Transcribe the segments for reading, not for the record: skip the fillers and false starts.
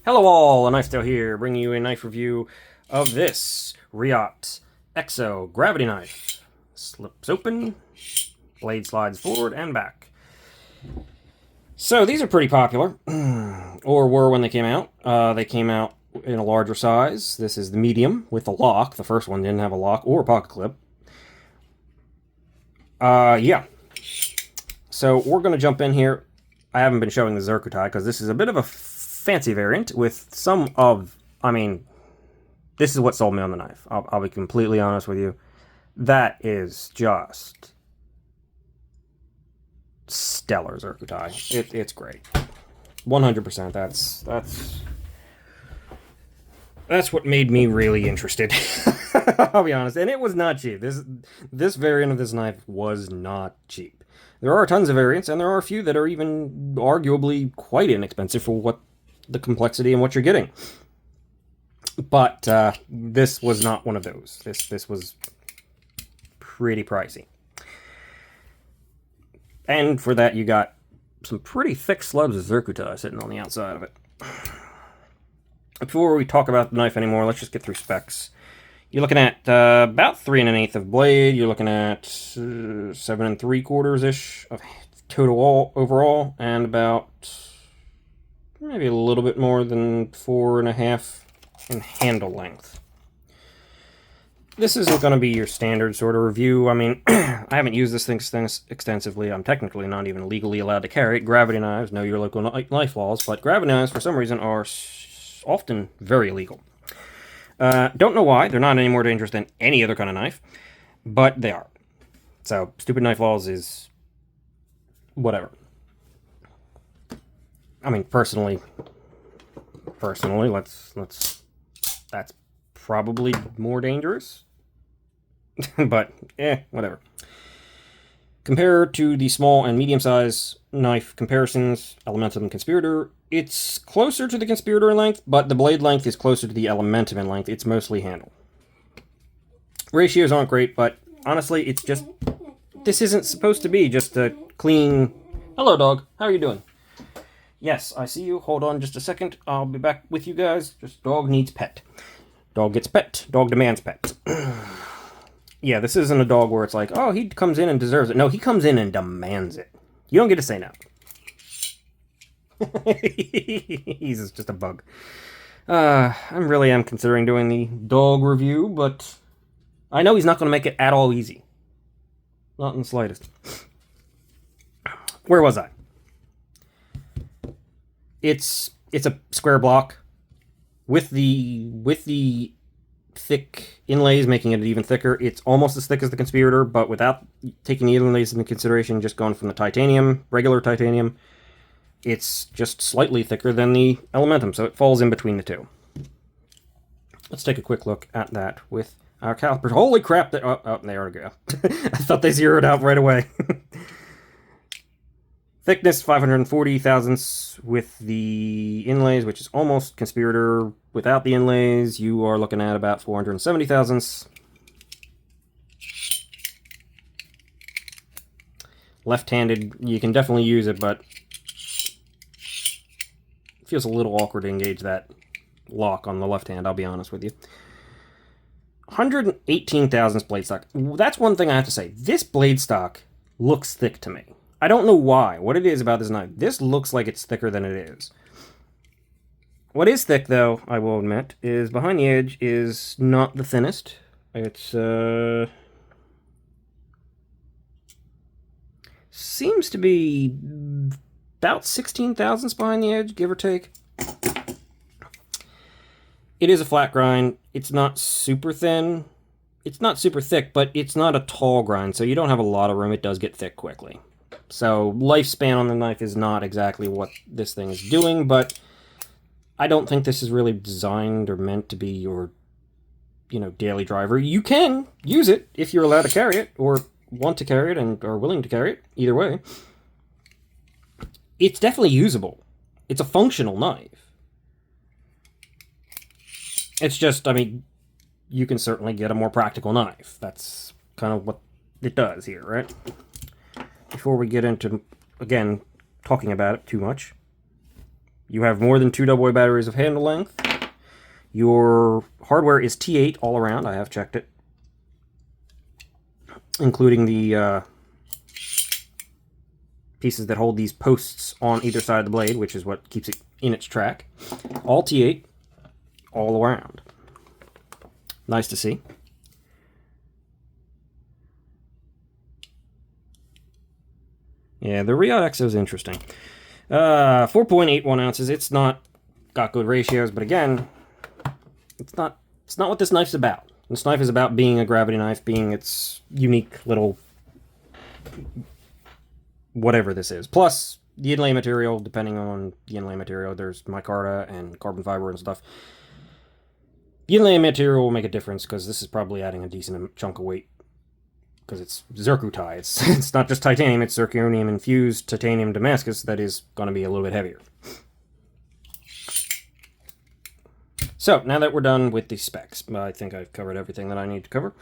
Hello all, a Knife Tale here, bringing you a knife review of this Reate Exo gravity knife. Slips open, blade slides forward and back. So these are pretty popular, or were when they came out. They came out in a larger size. This is the medium with the lock. The first one didn't have a lock or a pocket clip. Yeah. So we're going to jump in here. I haven't been showing the Zircuti because this is a bit of a fancy variant with some of, this is what sold me on the knife. I'll be completely honest with you. That is just stellar Zircuti. It's great. 100%. That's what made me really interested. I'll be honest. And it was not cheap. This variant of this knife was not cheap. There are tons of variants, and there are a few that are even arguably quite inexpensive for what the complexity and what you're getting. But this was not one of those. This was pretty pricey. And for that, you got some pretty thick slabs of Zircuti sitting on the outside of it. Before we talk about the knife anymore, let's just get through specs. You're looking at about 3 1/8 of blade. You're looking at 7 3/4 ish of total overall, and about maybe a little bit more than 4 1/2 in handle length. This isn't going to be your standard sort of review. I mean, I haven't used this thing extensively. I'm technically not even legally allowed to carry it. Gravity knives, know your local knife laws, but gravity knives, for some reason, are often very illegal. Don't know why. They're not any more dangerous than any other kind of knife, but they are. So, stupid knife laws is whatever. I mean, personally, that's probably more dangerous. But, whatever. Compared to the small and medium-size knife comparisons, Elementum and Conspirator, it's closer to the Conspirator in length, but the blade length is closer to the Elementum in length. It's mostly handle. Ratios aren't great, but honestly, it's just... This isn't supposed to be just a clean... Hello, dog. How are you doing? Yes, I see you. Hold on just a second. I'll be back with you guys. Just dog needs pet. Dog gets pet. Dog demands pet. Yeah, this isn't a dog where it's like, oh, he comes in and deserves it. No, he comes in and demands it. You don't get to say no. He's just a bug. I really am considering doing the dog review, but I know he's not going to make it at all easy. Not in the slightest. Where was I? It's a square block with the thick inlays, making it even thicker. It's almost as thick as the Conspirator, but without taking the inlays into consideration, just going from the titanium, regular titanium, it's just slightly thicker than the Elementum, so it falls in between the two. Let's take a quick look at that with our calipers. Holy crap! Oh, there we go. I thought they zeroed out right away. Thickness 540 thousandths with the inlays, which is almost Conspirator. Without the inlays, you are looking at about 470 thousandths. Left-handed, you can definitely use it, but it feels a little awkward to engage that lock on the left hand, I'll be honest with you. 118 thousandths blade stock. That's one thing I have to say. This blade stock looks thick to me. I don't know why. What it is about this knife. This looks like it's thicker than it is. What is thick, though, I will admit, is behind the edge is not the thinnest. It's, seems to be about 16 thousandths behind the edge, give or take. It is a flat grind. It's not super thin. It's not super thick, but it's not a tall grind, so you don't have a lot of room. It does get thick quickly. So lifespan on the knife is not exactly what this thing is doing, but I don't think this is really designed or meant to be your, daily driver. You can use it if you're allowed to carry it, or want to carry it and are willing to carry it. Either way. It's definitely usable. It's a functional knife. It's just, you can certainly get a more practical knife. That's kind of what it does here, right? Before we get into, again, talking about it too much, You have more than 2 AA batteries of handle length. Your hardware is T8 all around. I have checked it, including the pieces that hold these posts on either side of the blade, which is what keeps it in its track. All T8 all around. Nice to see. Yeah, the Reate Exo is interesting. 4.81 ounces. It's not got good ratios, but again, it's not what this knife's about. This knife is about being a gravity knife, being its unique little whatever this is. Plus, the inlay material, depending on the inlay material, there's micarta and carbon fiber and stuff. The inlay material will make a difference because this is probably adding a decent chunk of weight because it's zircuti. It's not just titanium, it's zirconium infused titanium Damascus that is going to be a little bit heavier. So, now that we're done with the specs, I think I've covered everything that I need to cover.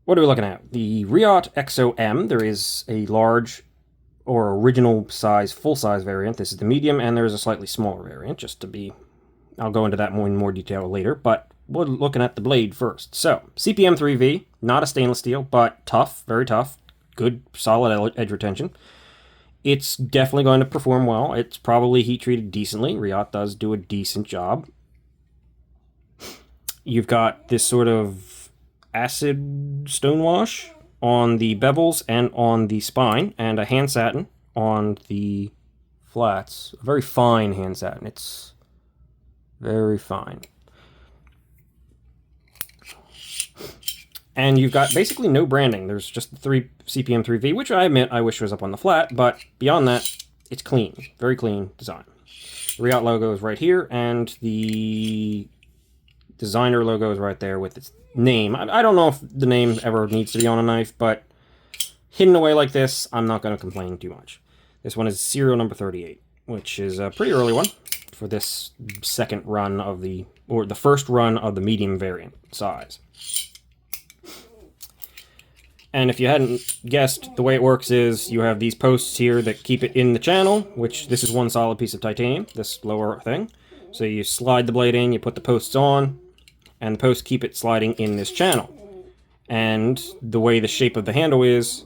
What are we looking at? The Reate Exo-m, there is a large or original size, full-size variant. This is the medium, and there is a slightly smaller variant, just to be... I'll go into that in more detail later, but we're looking at the blade first. So, CPM 3V, not a stainless steel, but tough, very tough, good, solid edge retention. It's definitely going to perform well. It's probably heat-treated decently. Reate does do a decent job. You've got this sort of acid stonewash on the bevels and on the spine, and a hand satin on the flats. A very fine hand satin. It's very fine. And you've got basically no branding. There's just the 3 CPM 3V, which I admit I wish was up on the flat, but beyond that, it's clean. Very clean design. The Reate logo is right here, and the designer logo is right there with its name. I don't know if the name ever needs to be on a knife, but hidden away like this, I'm not going to complain too much. This one is serial number 38, which is a pretty early one for this second run of the, or the first run of the medium variant size. And if you hadn't guessed, the way it works is you have these posts here that keep it in the channel, which this is one solid piece of titanium, this lower thing. So you slide the blade in, you put the posts on, and the posts keep it sliding in this channel. And the way the shape of the handle is,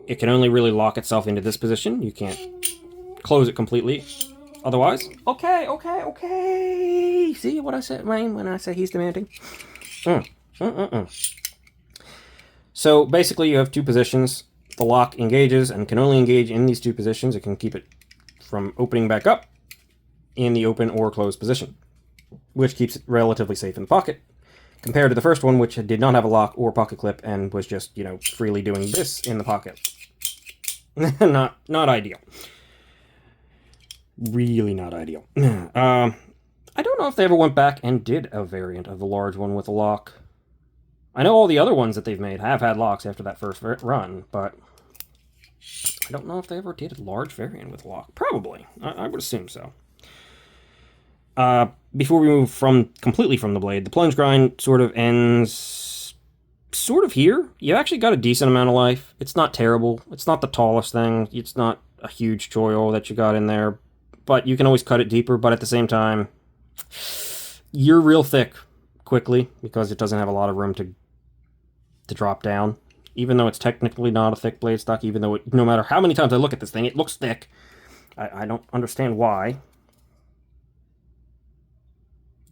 it can only really lock itself into this position. You can't close it completely otherwise. Okay. See what I said, Wayne, when I say he's demanding? So basically you have 2 positions. The lock engages and can only engage in these 2 positions. It can keep it from opening back up in the open or closed position, which keeps it relatively safe in the pocket, compared to the first one, which did not have a lock or pocket clip and was just, you know, freely doing this in the pocket. Not ideal. Really not ideal. I don't know if they ever went back and did a variant of the large one with a lock. I know all the other ones that they've made have had locks after that first run, but I don't know if they ever did a large variant with a lock. Probably. I would assume so. Before we move completely from the blade, the plunge grind sort of ends sort of here. You actually got a decent amount of life. It's not terrible. It's not the tallest thing. It's not a huge choil that you got in there, but you can always cut it deeper. But at the same time, you're real thick quickly because it doesn't have a lot of room to drop down. Even though it's technically not a thick blade stock, even though no matter how many times I look at this thing, it looks thick. I don't understand why.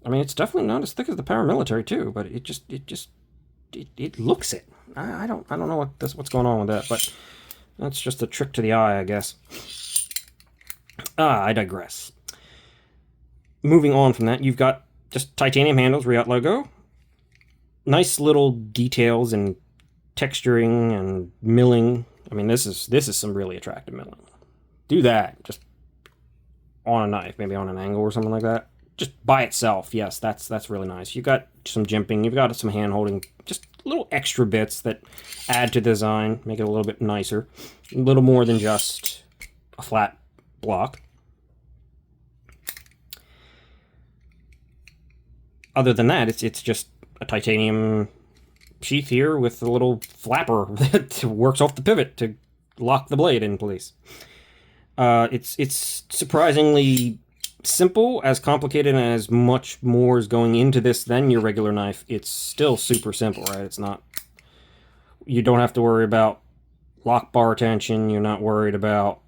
I mean, it's definitely not as thick as the paramilitary too, but it looks it. I don't know what's going on with that, but that's just a trick to the eye, I guess. I digress. Moving on from that, you've got just titanium handles, Reate logo. Nice little details and texturing and milling. I mean, this is some really attractive milling. Do that just on a knife, maybe on an angle or something like that. Just by itself, yes, that's really nice. You've got some jimping, you've got some hand holding, just little extra bits that add to the design, make it a little bit nicer. A little more than just a flat block. Other than that, it's just a titanium sheath here with a little flapper that works off the pivot to lock the blade in place. It's surprisingly simple, as complicated and as much more is going into this than your regular knife. It's still super simple, right? It's not. You don't have to worry about lock bar tension. You're not worried about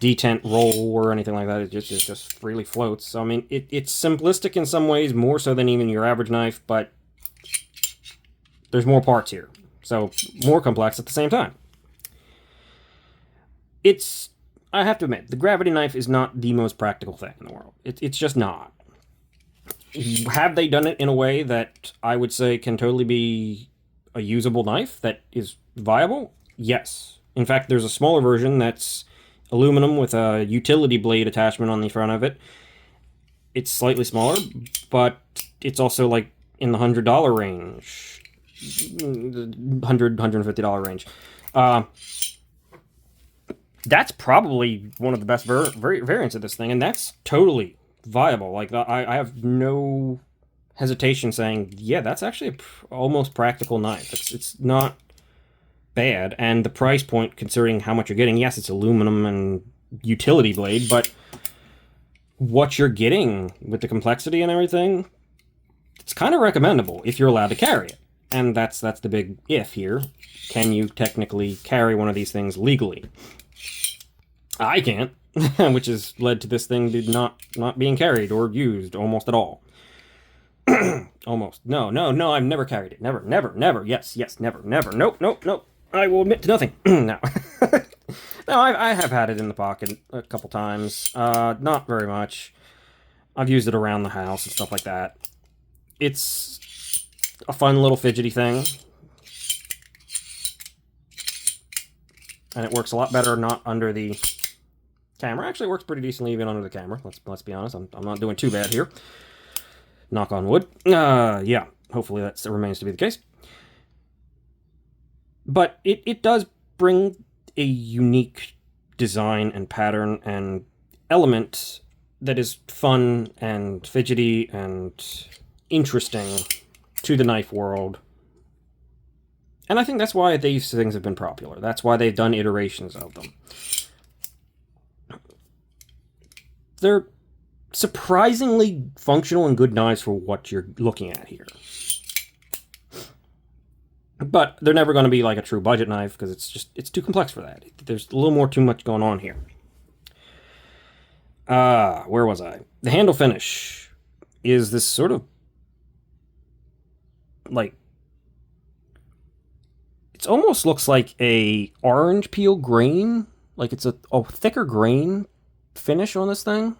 detent roll or anything like that. It just freely floats. So I mean, it's simplistic in some ways, more so than even your average knife, but there's more parts here, so more complex at the same time. I have to admit, the gravity knife is not the most practical thing in the world. It's just not. Have they done it in a way that I would say can totally be a usable knife that is viable? Yes. In fact, there's a smaller version that's aluminum with a utility blade attachment on the front of it. It's slightly smaller, but it's also like in the $100 range. $150 range. That's probably one of the best variants of this thing, and that's totally viable. Like, I have no hesitation saying, yeah, that's actually a almost practical knife. It's not bad, and the price point, considering how much you're getting, yes, it's aluminum and utility blade, but what you're getting with the complexity and everything, it's kind of recommendable if you're allowed to carry it. And that's the big if here. Can you technically carry one of these things legally? I can't, which has led to this thing not being carried or used almost at all. Almost. No, I've never carried it. Never. Yes, never. Nope. I will admit to nothing. No. No, I have had it in the pocket a couple times. Not very much. I've used it around the house and stuff like that. It's a fun little fidgety thing. And it works a lot better not under the camera. Actually, it works pretty decently even under the camera. Let's be honest. I'm not doing too bad here. Knock on wood. Yeah. Hopefully that remains to be the case. But it does bring a unique design and pattern and element that is fun and fidgety and interesting to the knife world. And I think that's why these things have been popular. That's why they've done iterations of them. They're surprisingly functional and good knives for what you're looking at here. But they're never going to be like a true budget knife because it's too complex for that. There's a little too much going on here. Where was I? The handle finish is this sort of like, it almost looks like a orange peel grain. Like it's a thicker grain finish on this thing.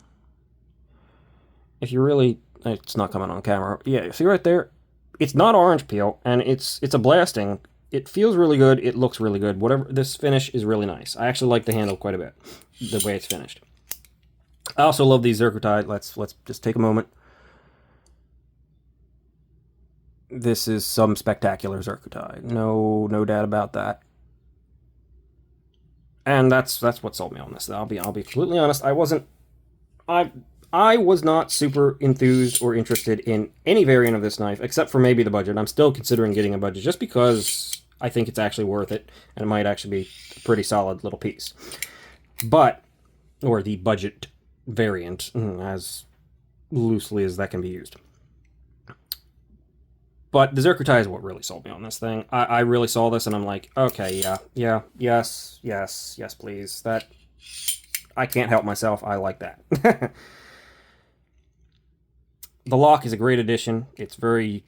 If you really, it's not coming on camera. Yeah, see right there? It's not orange peel, and it's a blasting. It feels really good. It looks really good. Whatever, this finish is really nice. I actually like the handle quite a bit, the way it's finished. I also love these Zircotite. Let's just take a moment. This is some spectacular Zircotite. No doubt about that. And that's what sold me on this. I'll be completely honest. I was not super enthused or interested in any variant of this knife, except for maybe the budget. I'm still considering getting a budget just because I think it's actually worth it, and it might actually be a pretty solid little piece. But, or the budget variant, as loosely as that can be used. But the Zircotite is what really sold me on this thing. I really saw this and I'm like, okay, yes, please. That, I can't help myself. I like that. The lock is a great addition. It's very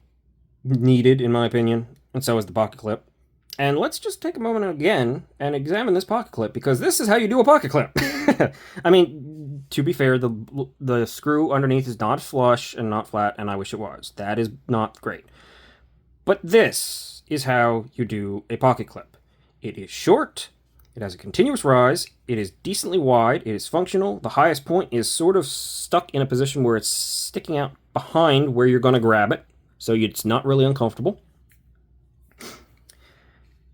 needed, in my opinion, and so is the pocket clip. And let's just take a moment again and examine this pocket clip, because this is how you do a pocket clip. I mean, to be fair, the screw underneath is not flush and not flat, and I wish it was. That is not great. But this is how you do a pocket clip. It is short, it has a continuous rise, it is decently wide, it is functional. The highest point is sort of stuck in a position where it's sticking out behind where you're going to grab it, so it's not really uncomfortable.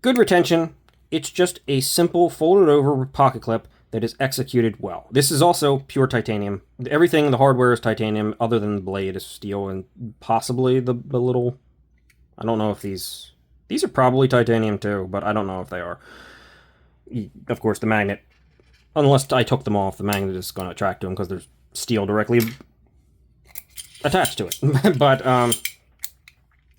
Good retention. It's just a simple folded over pocket clip that is executed well. This is also pure titanium. Everything, the hardware is titanium, other than the blade is steel, and possibly the little, I don't know if these are probably titanium too, but I don't know if they are. Of course, the magnet Unless I took them off, the magnet is going to attract to them because there's steel directly attached to it. But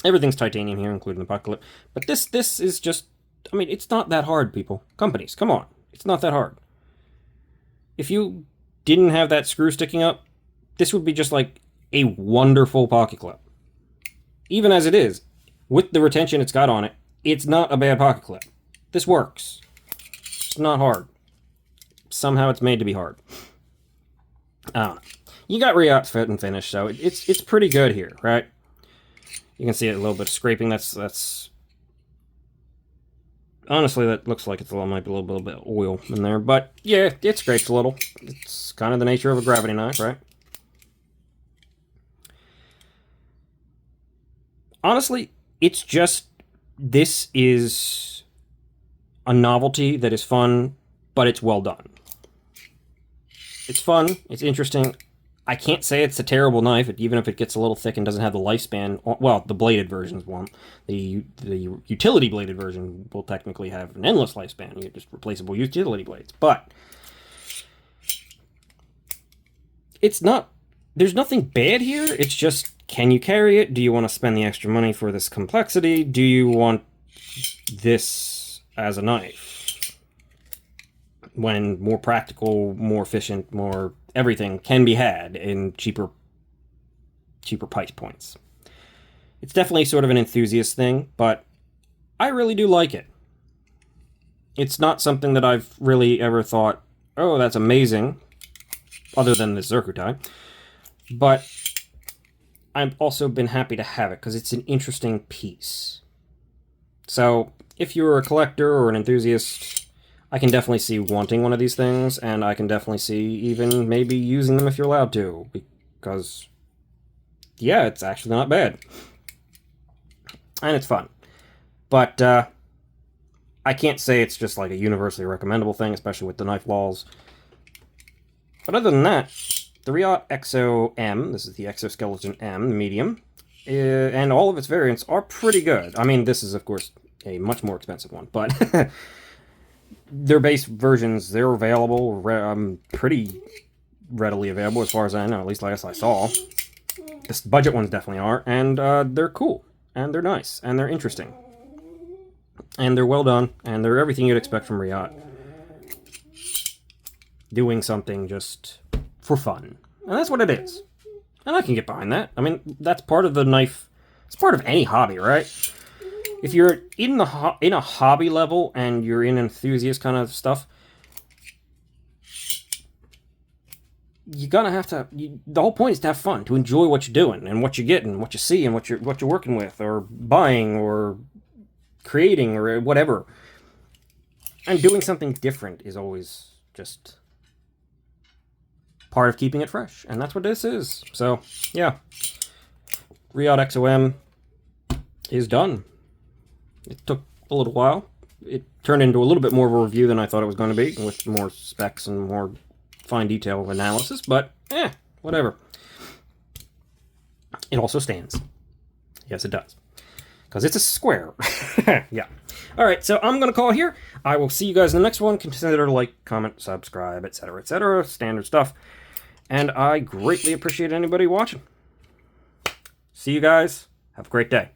everything's titanium here, including the pocket clip. But this is just, I mean, it's not that hard, people. Companies, come on. It's not that hard. If you didn't have that screw sticking up, this would be just like a wonderful pocket clip. Even as it is, with the retention it's got on it, it's not a bad pocket clip. This works. It's not hard. Somehow it's made to be hard. I don't know. You got Reate fit and finish, so it's pretty good here, right? You can see a little bit of scraping. That's honestly, that looks like might be a little bit of oil in there, but yeah, it scrapes a little. It's kind of the nature of a gravity knife, right? Honestly, it's just, this is a novelty that is fun, but it's well done. It's fun, it's interesting. I can't say it's a terrible knife, even if it gets a little thick and doesn't have the lifespan. Well, the bladed versions won't. The utility bladed version will technically have an endless lifespan. You just replaceable utility blades. But it's not, there's nothing bad here. It's just, can you carry it? Do you want to spend the extra money for this complexity? Do you want this as a knife? When more practical, more efficient, more everything can be had in cheaper price points. It's definitely sort of an enthusiast thing, but I really do like it. It's not something that I've really ever thought, oh, that's amazing, other than the Zirkutai. But I've also been happy to have it because it's an interesting piece. So if you're a collector or an enthusiast, I can definitely see wanting one of these things, and I can definitely see even maybe using them if you're allowed to, because, yeah, it's actually not bad. And it's fun. But I can't say it's just like a universally recommendable thing, especially with the knife walls. But other than that, the Reate Exo-m, this is the Exoskeleton M, the medium, and all of its variants are pretty good. I mean, this is, of course, a much more expensive one, but their base versions, they're available, pretty readily available as far as I know, at least last I saw. The budget ones definitely are, and they're cool, and they're nice, and they're interesting. And they're well done, and they're everything you'd expect from Reate. Doing something just for fun. And that's what it is. And I can get behind that. I mean, that's part of the knife. It's part of any hobby, right? If you're in a hobby level and you're in enthusiast kind of stuff, you're gonna have to. The whole point is to have fun, to enjoy what you're doing and what you're getting, what you see, and what you're working with, or buying, or creating, or whatever. And doing something different is always just part of keeping it fresh, and that's what this is. So yeah, Reate Exo-m is done. It took a little while. It turned into a little bit more of a review than I thought it was going to be, with more specs and more fine detail analysis, but whatever. It also stands. Yes, it does. Because it's a square. Yeah. Alright, so I'm going to call it here. I will see you guys in the next one. Consider to like, comment, subscribe, etc., standard stuff. And I greatly appreciate anybody watching. See you guys. Have a great day.